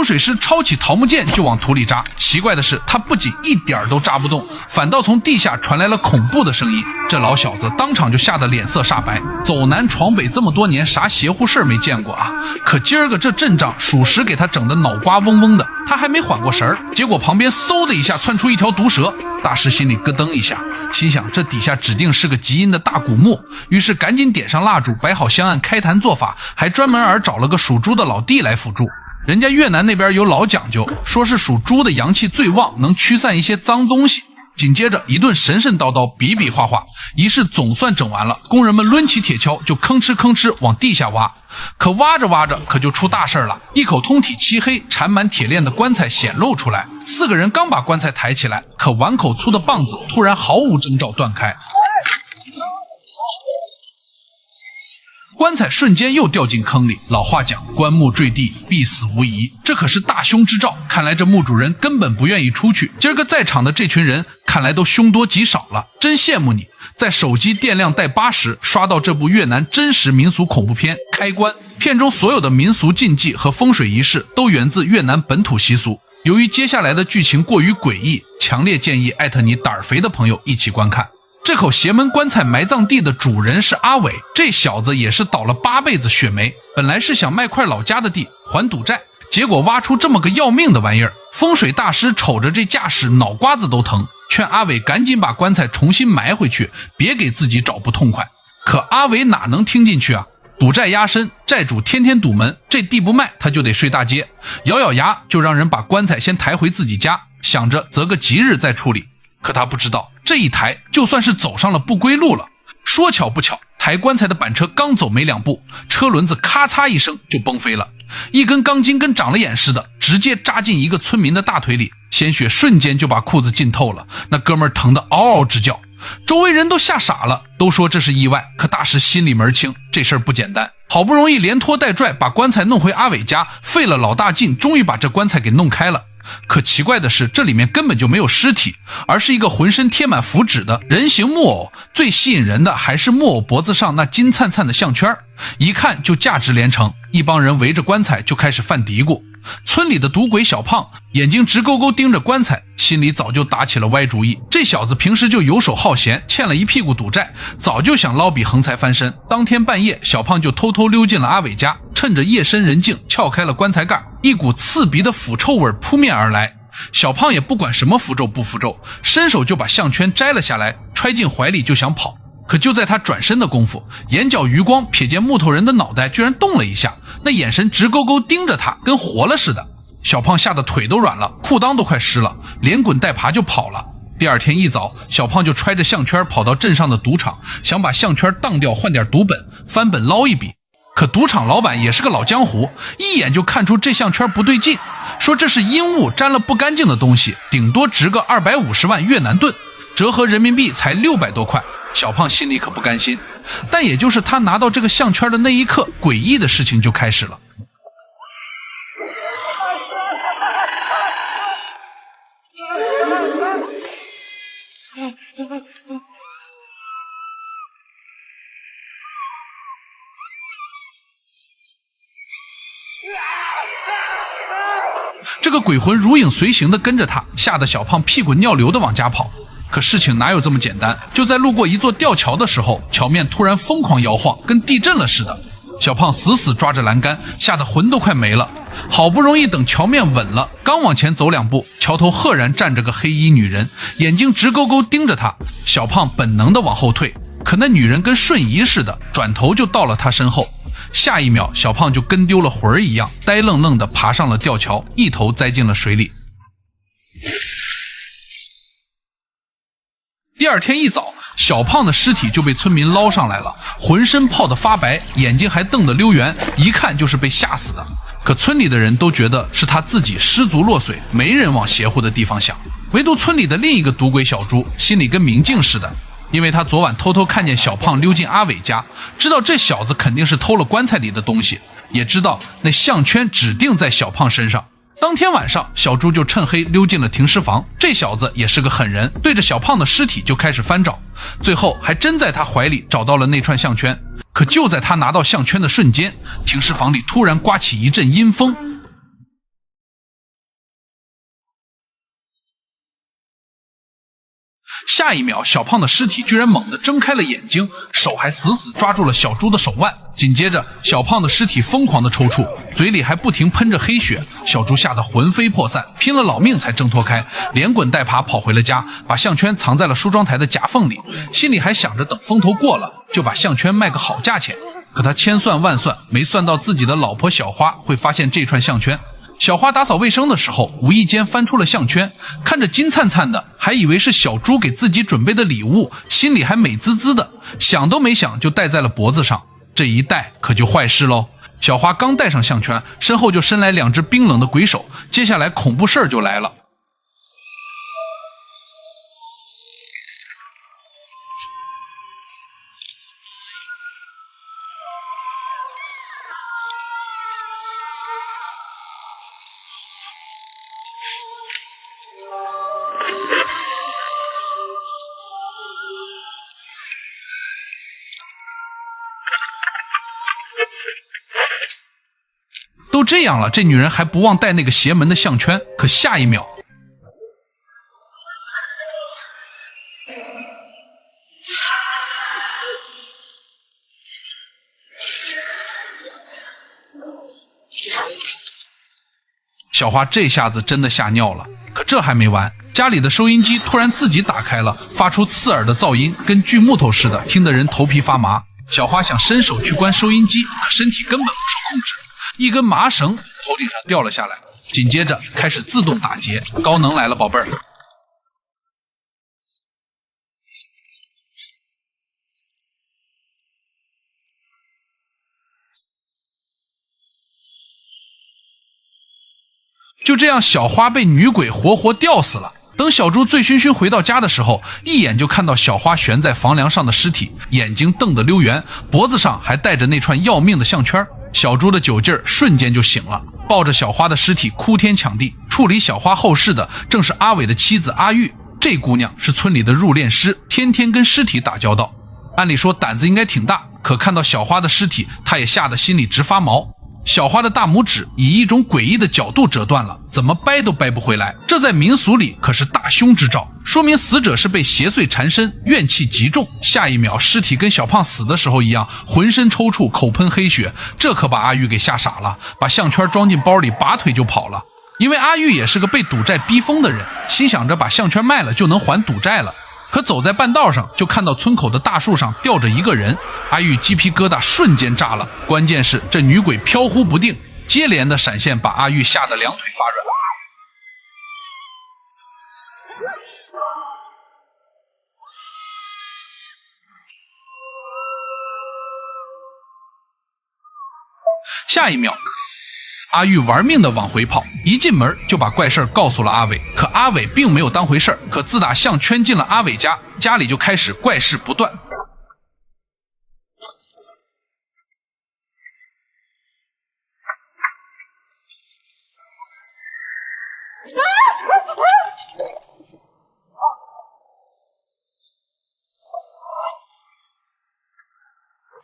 风水师抄起桃木剑就往土里扎，奇怪的是他不仅一点都扎不动，反倒从地下传来了恐怖的声音。这老小子当场就吓得脸色煞白，走南闯北这么多年，啥邪乎事没见过啊？可今儿个这阵仗属实给他整得脑瓜嗡嗡的，他还没缓过神儿，结果旁边嗖的一下窜出一条毒蛇。大师心里咯噔一下，心想这底下指定是个极阴的大古墓，于是赶紧点上蜡烛，摆好香案，开坛做法，还专门找了个属猪的老弟来辅助。人家越南那边有老讲究，说是属猪的阳气最旺，能驱散一些脏东西。紧接着一顿神神叨叨，比比划划，仪式总算整完了。工人们抡起铁锹就吭哧吭哧往地下挖，可挖着挖着可就出大事了。一口通体漆黑、缠满铁链的棺材显露出来，四个人刚把棺材抬起来，可碗口粗的棒子突然毫无征兆断开，棺材瞬间又掉进坑里。老话讲，棺木坠地必死无疑，这可是大凶之兆。看来这墓主人根本不愿意出去。今儿个在场的这群人看来都凶多吉少了，真羡慕你在手机电量带80刷到这部越南真实民俗恐怖片《开棺》。片中所有的民俗禁忌和风水仪式都源自越南本土习俗。由于接下来的剧情过于诡异，强烈建议艾特你胆儿肥的朋友一起观看。这口邪门棺材埋葬地的主人是阿伟，这小子也是倒了8辈子血霉，本来是想卖块老家的地还赌债，结果挖出这么个要命的玩意儿。风水大师瞅着这架势，脑瓜子都疼，劝阿伟赶紧把棺材重新埋回去，别给自己找不痛快。可阿伟哪能听进去啊？赌债压身，债主天天堵门，这地不卖他就得睡大街，咬咬牙就让人把棺材先抬回自己家，想着择个吉日再处理。可他不知道，这一抬就算是走上了不归路了。说巧不巧，抬棺材的板车刚走没2步，车轮子咔嚓一声就崩飞了，一根钢筋跟长了眼似的，直接扎进一个村民的大腿里，鲜血瞬间就把裤子浸透了，那哥们儿疼得嗷嗷直叫。周围人都吓傻了，都说这是意外，可大师心里门清，这事儿不简单。好不容易连拖带拽把棺材弄回阿伟家，费了老大劲，终于把这棺材给弄开了。可奇怪的是，这里面根本就没有尸体，而是一个浑身贴满符纸的人形木偶。最吸引人的还是木偶脖子上那金灿灿的项圈，一看就价值连城。一帮人围着棺材就开始犯嘀咕。村里的赌鬼小胖眼睛直勾勾盯着棺材，心里早就打起了歪主意。这小子平时就游手好闲，欠了一屁股赌债，早就想捞笔横财翻身。当天半夜，小胖就偷偷溜进了阿伟家，趁着夜深人静撬开了棺材盖，一股刺鼻的腐臭味扑面而来。小胖也不管什么符咒不符咒，伸手就把项圈摘了下来，揣进怀里就想跑。可就在他转身的功夫，眼角余光瞥见木头人的脑袋居然动了一下，那眼神直勾勾盯着他，跟活了似的。小胖吓得腿都软了，裤裆都快湿了，连滚带爬就跑了。第二天一早，小胖就揣着项圈跑到镇上的赌场，想把项圈当掉换点赌本，翻本捞一笔。可赌场老板也是个老江湖，一眼就看出这项圈不对劲，说这是阴物沾了不干净的东西，顶多值个250万越南盾，折合人民币才600多块。小胖心里可不甘心，但也就是他拿到这个项圈的那一刻，诡异的事情就开始了。这个鬼魂如影随形地跟着他，吓得小胖屁滚尿流地往家跑。可事情哪有这么简单？就在路过一座吊桥的时候，桥面突然疯狂摇晃，跟地震了似的。小胖死死抓着栏杆，吓得魂都快没了。好不容易等桥面稳了，刚往前走2步，桥头赫然站着个黑衣女人，眼睛直勾勾盯着他。小胖本能地往后退，可那女人跟瞬移似的，转头就到了他身后。下一秒，小胖就跟丢了魂儿一样，呆愣愣地爬上了吊桥，一头栽进了水里。第二天一早，小胖的尸体就被村民捞上来了，浑身泡得发白，眼睛还瞪得溜圆，一看就是被吓死的。可村里的人都觉得是他自己失足落水，没人往邪乎的地方想。唯独村里的另一个赌鬼小猪心里跟明镜似的，因为他昨晚偷偷看见小胖溜进阿伟家，知道这小子肯定是偷了棺材里的东西，也知道那项圈指定在小胖身上。当天晚上，小猪就趁黑溜进了停尸房。这小子也是个狠人，对着小胖的尸体就开始翻找，最后还真在他怀里找到了那串项圈。可就在他拿到项圈的瞬间，停尸房里突然刮起一阵阴风，下一秒，小胖的尸体居然猛地睁开了眼睛，手还死死抓住了小猪的手腕。紧接着，小胖的尸体疯狂的抽搐，嘴里还不停喷着黑血。小猪吓得魂飞魄散，拼了老命才挣脱开，连滚带爬跑回了家，把项圈藏在了梳妆台的夹缝里，心里还想着等风头过了，就把项圈卖个好价钱。可他千算万算，没算到自己的老婆小花会发现这串项圈。小花打扫卫生的时候，无意间翻出了项圈，看着金灿灿的，还以为是小猪给自己准备的礼物，心里还美滋滋的，想都没想就戴在了脖子上。这一戴可就坏事喽。小花刚戴上项圈，身后就伸来2只冰冷的鬼手，接下来恐怖事儿就来了。都这样了，这女人还不忘戴那个邪门的项圈。可下一秒，小花这下子真的吓尿了。可这还没完，家里的收音机突然自己打开了，发出刺耳的噪音，跟锯木头似的，听得人头皮发麻。小花想伸手去关收音机，可身体根本不受控制，一根麻绳头顶上掉了下来，紧接着开始自动打结。高能来了，宝贝儿！就这样，小花被女鬼活活吊死了。等小猪醉醺醺回到家的时候，一眼就看到小花悬在房梁上的尸体，眼睛瞪得溜圆，脖子上还戴着那串要命的项圈。小猪的酒劲儿瞬间就醒了，抱着小花的尸体哭天抢地。处理小花后事的正是阿伟的妻子阿玉，这姑娘是村里的入殓师，天天跟尸体打交道，按理说胆子应该挺大，可看到小花的尸体，她也吓得心里直发毛。小花的大拇指以一种诡异的角度折断了，怎么掰都掰不回来，这在民俗里可是大凶之兆，说明死者是被邪祟缠身，怨气极重。下一秒，尸体跟小胖死的时候一样，浑身抽搐，口喷黑血，这可把阿玉给吓傻了，把项圈装进包里，拔腿就跑了。因为阿玉也是个被赌债逼疯的人，心想着把项圈卖了就能还赌债了。可走在半道上，就看到村口的大树上吊着一个人，阿玉鸡皮疙瘩瞬间炸了。关键是这女鬼飘忽不定，接连的闪现把阿玉吓得两腿发软。下一秒，阿玉玩命的往回跑，一进门就把怪事告诉了阿伟。可阿伟并没有当回事，可自打项圈进了阿伟家，家里就开始怪事不断。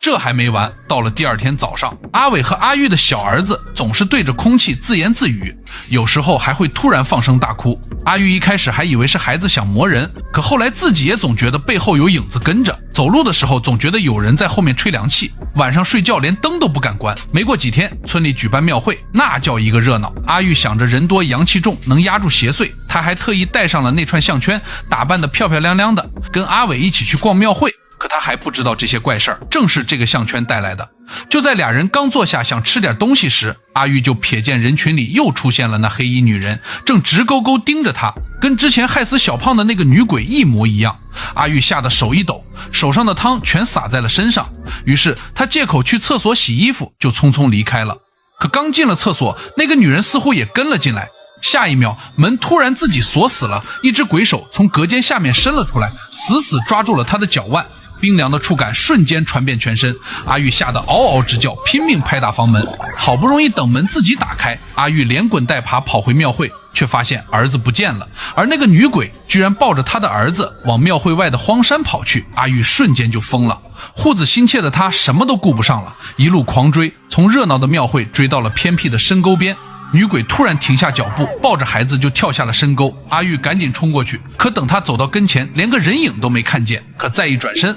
这还没完，到了第二天早上，阿伟和阿玉的小儿子总是对着空气自言自语，有时候还会突然放声大哭。阿玉一开始还以为是孩子想磨人，可后来自己也总觉得背后有影子跟着，走路的时候总觉得有人在后面吹凉气，晚上睡觉连灯都不敢关。没过几天，村里举办庙会，那叫一个热闹。阿玉想着人多阳气重，能压住邪祟，他还特意戴上了那串项圈，打扮得漂漂亮亮的，跟阿伟一起去逛庙会。可他还不知道这些怪事儿正是这个项圈带来的。就在俩人刚坐下想吃点东西时，阿玉就瞥见人群里又出现了那黑衣女人，正直勾勾盯着他，跟之前害死小胖的那个女鬼一模一样。阿玉吓得手一抖，手上的汤全洒在了身上，于是他借口去厕所洗衣服，就匆匆离开了。可刚进了厕所，那个女人似乎也跟了进来。下一秒，门突然自己锁死了，一只鬼手从隔间下面伸了出来，死死抓住了他的脚腕。冰凉的触感瞬间传遍全身，阿玉吓得嗷嗷直叫，拼命拍打房门。好不容易等门自己打开，阿玉连滚带爬跑回庙会，却发现儿子不见了，而那个女鬼居然抱着他的儿子往庙会外的荒山跑去。阿玉瞬间就疯了，护子心切的他什么都顾不上了，一路狂追，从热闹的庙会追到了偏僻的深沟边。女鬼突然停下脚步，抱着孩子就跳下了深沟。阿玉赶紧冲过去，可等她走到跟前，连个人影都没看见。可再一转身，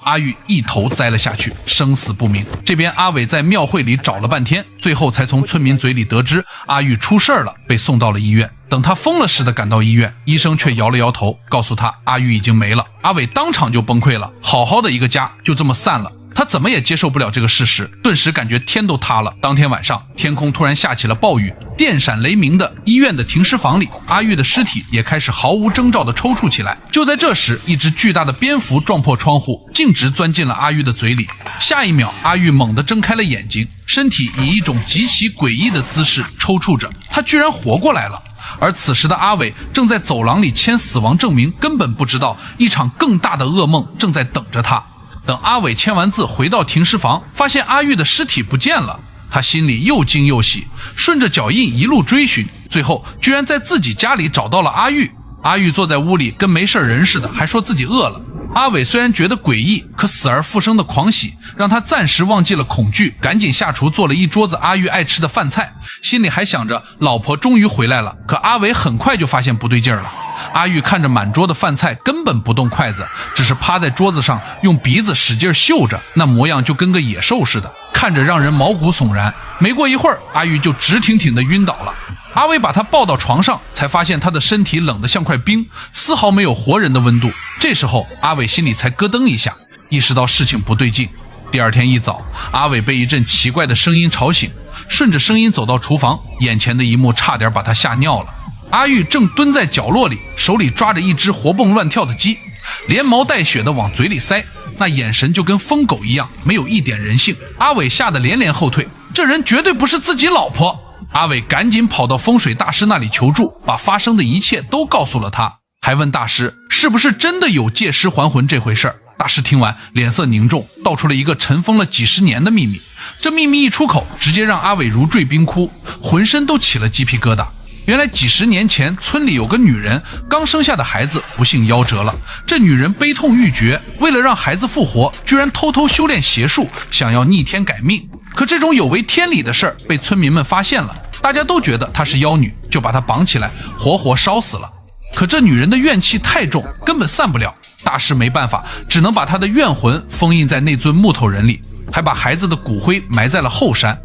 阿玉一头栽了下去，生死不明。这边阿伟在庙会里找了半天，最后才从村民嘴里得知阿玉出事了，被送到了医院。等他疯了似的赶到医院，医生却摇了摇头，告诉他阿玉已经没了。阿伟当场就崩溃了，好好的一个家就这么散了。他怎么也接受不了这个事实，顿时感觉天都塌了。当天晚上，天空突然下起了暴雨，电闪雷鸣的医院的停尸房里，阿玉的尸体也开始毫无征兆的抽搐起来。就在这时，一只巨大的蝙蝠撞破窗户，径直钻进了阿玉的嘴里。下一秒，阿玉猛地睁开了眼睛，身体以一种极其诡异的姿势抽搐着，他居然活过来了。而此时的阿伟正在走廊里签死亡证明，根本不知道一场更大的噩梦正在等着他。等阿伟签完字回到停尸房，发现阿玉的尸体不见了，他心里又惊又喜，顺着脚印一路追寻，最后居然在自己家里找到了阿玉。阿玉坐在屋里跟没事人似的，还说自己饿了。阿伟虽然觉得诡异，可死而复生的狂喜让他暂时忘记了恐惧，赶紧下厨做了一桌子阿玉爱吃的饭菜，心里还想着老婆终于回来了。可阿伟很快就发现不对劲了。阿玉看着满桌的饭菜，根本不动筷子，只是趴在桌子上用鼻子使劲嗅着，那模样就跟个野兽似的，看着让人毛骨悚然。没过一会儿，阿玉就直挺挺地晕倒了。阿伟把他抱到床上，才发现他的身体冷得像块冰，丝毫没有活人的温度。这时候阿伟心里才咯噔一下，意识到事情不对劲。第二天一早，阿伟被一阵奇怪的声音吵醒，顺着声音走到厨房，眼前的一幕差点把他吓尿了。阿玉正蹲在角落里，手里抓着一只活蹦乱跳的鸡，连毛带血的往嘴里塞，那眼神就跟疯狗一样，没有一点人性。阿伟吓得连连后退，这人绝对不是自己老婆。阿伟赶紧跑到风水大师那里求助，把发生的一切都告诉了他，还问大师是不是真的有借尸还魂这回事儿。大师听完脸色凝重，道出了一个尘封了几十年的秘密。这秘密一出口，直接让阿伟如坠冰窟，浑身都起了鸡皮疙瘩。原来几十年前，村里有个女人刚生下的孩子不幸夭折了，这女人悲痛欲绝，为了让孩子复活，居然偷偷修炼邪术，想要逆天改命。可这种有违天理的事儿被村民们发现了，大家都觉得她是妖女，就把她绑起来活活烧死了。可这女人的怨气太重，根本散不了，大师没办法，只能把她的怨魂封印在那尊木头人里，还把孩子的骨灰埋在了后山。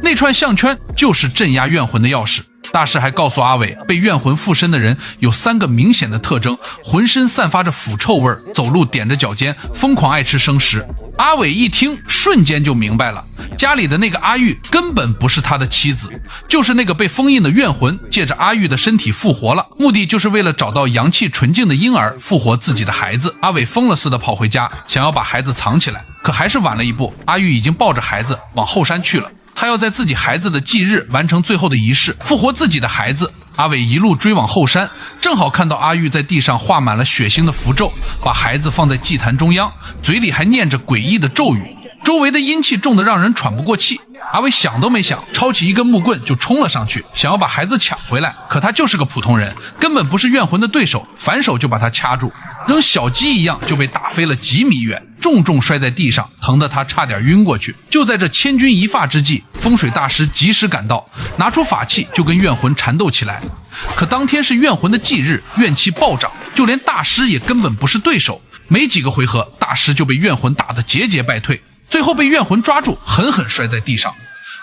那串项圈就是镇压怨魂的钥匙。大师还告诉阿伟，被怨魂附身的人有3个明显的特征：浑身散发着腐臭味，走路踮着脚尖，疯狂爱吃生食。阿伟一听，瞬间就明白了，家里的那个阿玉根本不是他的妻子，就是那个被封印的怨魂借着阿玉的身体复活了，目的就是为了找到阳气纯净的婴儿，复活自己的孩子。阿伟疯了似的跑回家，想要把孩子藏起来，可还是晚了一步，阿玉已经抱着孩子往后山去了。他要在自己孩子的忌日完成最后的仪式，复活自己的孩子。阿伟一路追往后山，正好看到阿玉在地上画满了血腥的符咒，把孩子放在祭坛中央，嘴里还念着诡异的咒语，周围的阴气重得让人喘不过气。阿伟想都没想，抄起一根木棍就冲了上去，想要把孩子抢回来。可他就是个普通人，根本不是怨魂的对手，反手就把他掐住，扔小鸡一样就被打飞了几米远，重重摔在地上，疼得他差点晕过去。就在这千钧一发之际，风水大师及时赶到，拿出法器就跟怨魂缠斗起来。可当天是怨魂的忌日，怨气暴涨，就连大师也根本不是对手。没几个回合，大师就被怨魂打得节节败退，最后被怨魂抓住，狠狠摔在地上，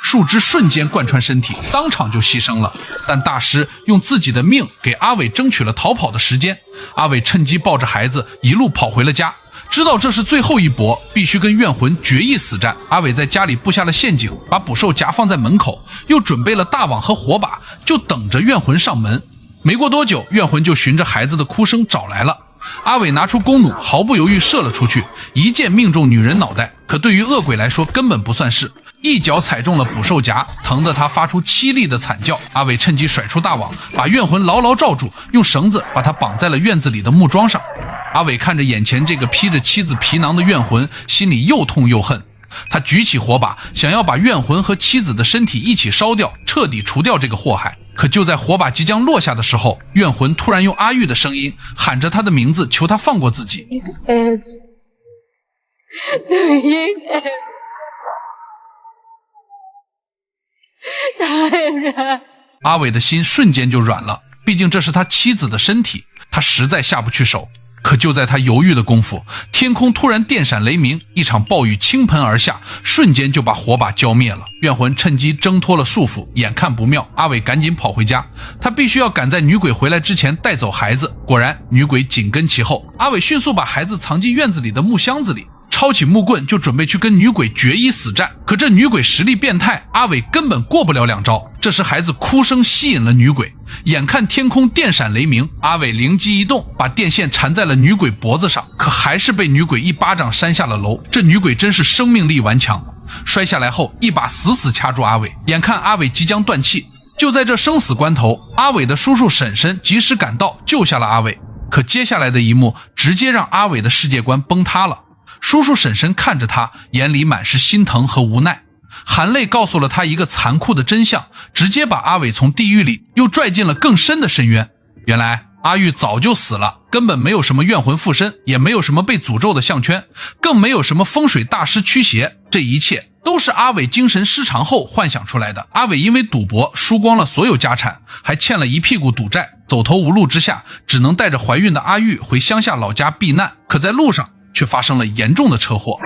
树枝瞬间贯穿身体，当场就牺牲了。但大师用自己的命给阿伟争取了逃跑的时间。阿伟趁机抱着孩子一路跑回了家，知道这是最后一搏，必须跟怨魂决一死战。阿伟在家里布下了陷阱，把捕兽夹放在门口，又准备了大网和火把，就等着怨魂上门。没过多久，怨魂就循着孩子的哭声找来了。阿伟拿出弓弩，毫不犹豫射了出去，一箭命中女人脑袋。可对于恶鬼来说根本不算事，一脚踩中了捕兽夹，疼得他发出凄厉的惨叫。阿伟趁机甩出大网，把怨魂牢牢罩住，用绳子把他绑在了院子里的木桩上。阿伟看着眼前这个披着妻子皮囊的怨魂，心里又痛又恨。他举起火把，想要把怨魂和妻子的身体一起烧掉，彻底除掉这个祸害。可就在火把即将落下的时候，怨魂突然用阿玉的声音喊着他的名字，求他放过自己。大人。阿伟的心瞬间就软了，毕竟这是他妻子的身体，他实在下不去手。可就在他犹豫的功夫，天空突然电闪雷鸣，一场暴雨倾盆而下，瞬间就把火把浇灭了。怨魂趁机挣脱了束缚，眼看不妙，阿伟赶紧跑回家，他必须要赶在女鬼回来之前带走孩子。果然女鬼紧跟其后，阿伟迅速把孩子藏进院子里的木箱子里，抄起木棍就准备去跟女鬼决一死战。可这女鬼实力变态，阿伟根本过不了2招。这时孩子哭声吸引了女鬼，眼看天空电闪雷鸣，阿伟灵机一动，把电线缠在了女鬼脖子上，可还是被女鬼一巴掌扇下了楼。这女鬼真是生命力顽强，摔下来后一把死死掐住阿伟，眼看阿伟即将断气。就在这生死关头，阿伟的叔叔婶婶及时赶到，救下了阿伟。可接下来的一幕直接让阿伟的世界观崩塌了。叔叔婶婶看着他，眼里满是心疼和无奈，含泪告诉了他一个残酷的真相，直接把阿伟从地狱里又拽进了更深的深渊。原来阿玉早就死了，根本没有什么怨魂附身，也没有什么被诅咒的项圈，更没有什么风水大师驱邪，这一切都是阿伟精神失常后幻想出来的。阿伟因为赌博输光了所有家产，还欠了一屁股赌债，走投无路之下，只能带着怀孕的阿玉回乡下老家避难。可在路上却发生了严重的车祸，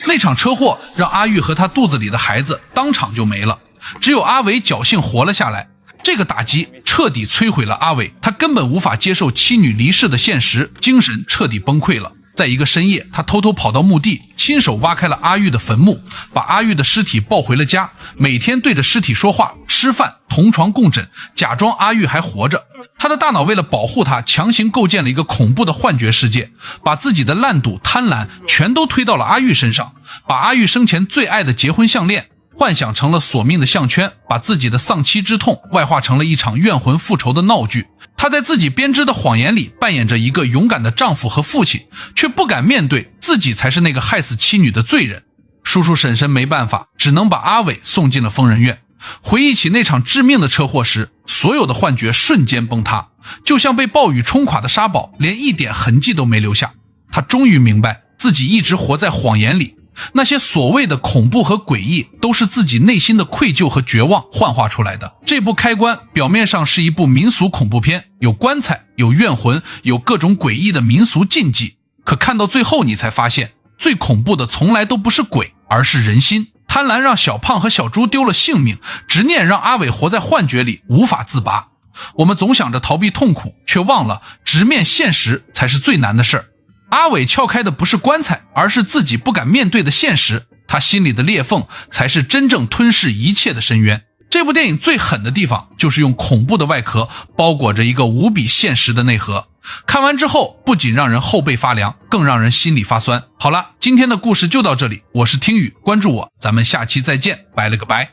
那场车祸让阿玉和他肚子里的孩子当场就没了，只有阿伟侥幸活了下来。这个打击彻底摧毁了阿伟，他根本无法接受妻女离世的现实，精神彻底崩溃了。在一个深夜，他偷偷跑到墓地，亲手挖开了阿玉的坟墓，把阿玉的尸体抱回了家，每天对着尸体说话、吃饭、同床共枕，假装阿玉还活着。他的大脑为了保护他，强行构建了一个恐怖的幻觉世界，把自己的烂赌、贪婪全都推到了阿玉身上，把阿玉生前最爱的结婚项链幻想成了索命的项圈，把自己的丧妻之痛外化成了一场怨魂复仇的闹剧。他在自己编织的谎言里扮演着一个勇敢的丈夫和父亲，却不敢面对自己才是那个害死妻女的罪人。叔叔婶婶没办法，只能把阿伟送进了疯人院。回忆起那场致命的车祸时，所有的幻觉瞬间崩塌，就像被暴雨冲垮的沙堡，连一点痕迹都没留下。他终于明白自己一直活在谎言里，那些所谓的恐怖和诡异都是自己内心的愧疚和绝望幻化出来的。这部开关表面上是一部民俗恐怖片，有棺材，有怨魂，有各种诡异的民俗禁忌，可看到最后你才发现，最恐怖的从来都不是鬼，而是人心。贪婪让小胖和小猪丢了性命，执念让阿伟活在幻觉里无法自拔。我们总想着逃避痛苦，却忘了直面现实才是最难的事儿。阿伟撬开的不是棺材，而是自己不敢面对的现实，他心里的裂缝才是真正吞噬一切的深渊。这部电影最狠的地方就是用恐怖的外壳包裹着一个无比现实的内核，看完之后不仅让人后背发凉，更让人心里发酸。好了，今天的故事就到这里，我是听雨，关注我，咱们下期再见，拜了个拜。